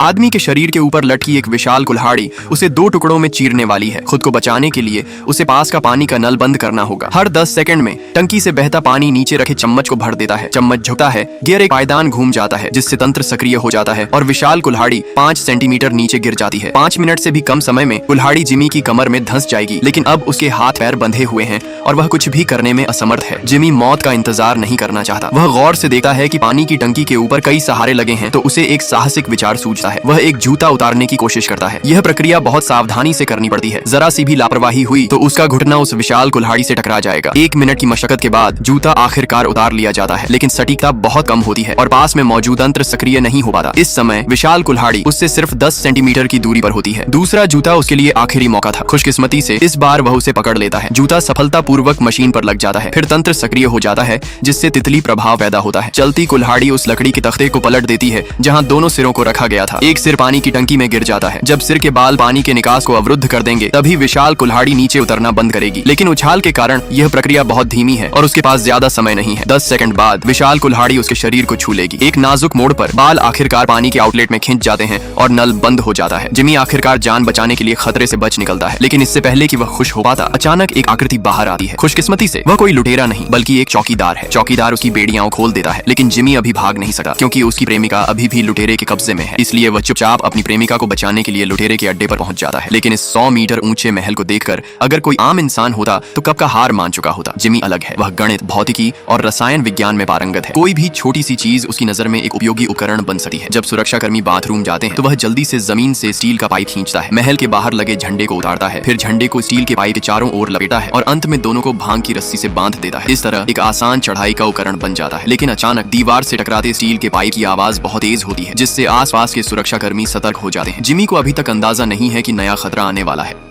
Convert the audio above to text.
आदमी के शरीर के ऊपर लटकी एक विशाल कुल्हाड़ी उसे दो टुकड़ों में चीरने वाली है। खुद को बचाने के लिए उसे पास का पानी का नल बंद करना होगा। हर 10 सेकंड में टंकी से बहता पानी नीचे रखे चम्मच को भर देता है। चम्मच झुकता है, गियर एक पायदान घूम जाता है जिससे तंत्र सक्रिय हो जाता है और विशाल कुल्हाड़ी 5 सेंटीमीटर नीचे गिर जाती है। 5 मिनट से भी कम समय में कुल्हाड़ी जिमी की कमर में धंस जाएगी, लेकिन अब उसके हाथ पैर बंधे हुए हैं और वह कुछ भी करने में असमर्थ है। जिमी मौत का इंतजार नहीं करना चाहता। वह गौर से देखता है कि पानी की टंकी के ऊपर कई सहारे लगे हैं, तो उसे एक साहसिक विचार सूझता है। वह एक जूता उतारने की कोशिश करता है। यह प्रक्रिया बहुत सावधानी से करनी पड़ती है। जरा सी भी लापरवाही हुई तो उसका घुटना उस विशाल कुल्हाड़ी से टकरा जाएगा। 1 मिनट की मशक्कत के बाद जूता आखिरकार उतार लिया जाता है, लेकिन सटीकता बहुत कम होती है और पास में मौजूद तंत्र सक्रिय नहीं हो पाता। इस समय विशाल कुल्हाड़ी उससे सिर्फ 10 सेंटीमीटर की दूरी पर होती है। दूसरा जूता उसके लिए आखिरी मौका था। खुशकिस्मती से इस बार वह उसे पकड़ लेता है। जूता सफलतापूर्वक मशीन पर लग जाता है। फिर तंत्र सक्रिय हो जाता है जिससे तितली प्रभाव पैदा होता है। चलती कुल्हाड़ी उस लकड़ी के तख्ते को पलट देती है जहाँ दोनों सिरों को रखा गया था। एक सिर पानी की टंकी में गिर जाता है। जब सिर के बाल पानी के निकास को अवरुद्ध कर देंगे तभी विशाल कुल्हाड़ी नीचे उतरना बंद करेगी, लेकिन उछाल के कारण यह प्रक्रिया बहुत धीमी है और उसके पास ज्यादा समय नहीं है। 10 सेकंड बाद विशाल कुल्हाड़ी उसके शरीर को छू लेगी। एक नाजुक मोड़ पर बाल आखिरकार पानी के आउटलेट में खिंच जाते हैं और नल बंद हो जाता है। जिमी आखिरकार जान बचाने के लिए खतरे से बच निकलता है, लेकिन इससे पहले कि वह खुश हो पाता, अचानक एक आकृति बाहर आती है। खुशकिस्मती से वह कोई लुटेरा नहीं बल्कि एक चौकीदार है। चौकीदार उसकी बेड़ियां खोल देता है, लेकिन जिमी अभी भाग नहीं सकता क्योंकि उसकी प्रेमिका अभी भी लुटेरे के कब्जे में है। इसलिए वह चुपचाप अपनी प्रेमिका को बचाने के लिए लुटेरे के अड्डे पर पहुंच जाता है। लेकिन इस 100 मीटर ऊंचे महल को देखकर अगर कोई आम इंसान होता तो कब का हार मान चुका होता। जिमी अलग है। वह गणित, भौतिकी और रसायन विज्ञान में पारंगत है। कोई भी छोटी सी चीज उसकी नजर में एक उपयोगी उपकरण बन सकती है। जब सुरक्षाकर्मी बाथरूम जाते हैं तो वह जल्दी से जमीन से स्टील का पाइप खींचता है, महल के बाहर लगे झंडे को उतारता है, फिर झंडे को स्टील के पाइप के चारों ओर लपेटा है और अंत में दोनों को भांग की रस्सी से बांध देता है। इस तरह एक आसान चढ़ाई का उपकरण बन जाता है। लेकिन अचानक दीवार से टकराते स्टील के पाइप की आवाज बहुत तेज होती है जिससे आसपास के सुरक्षाकर्मी सतर्क हो जाते हैं। जिमी को अभी तक अंदाजा नहीं है कि नया खतरा आने वाला है।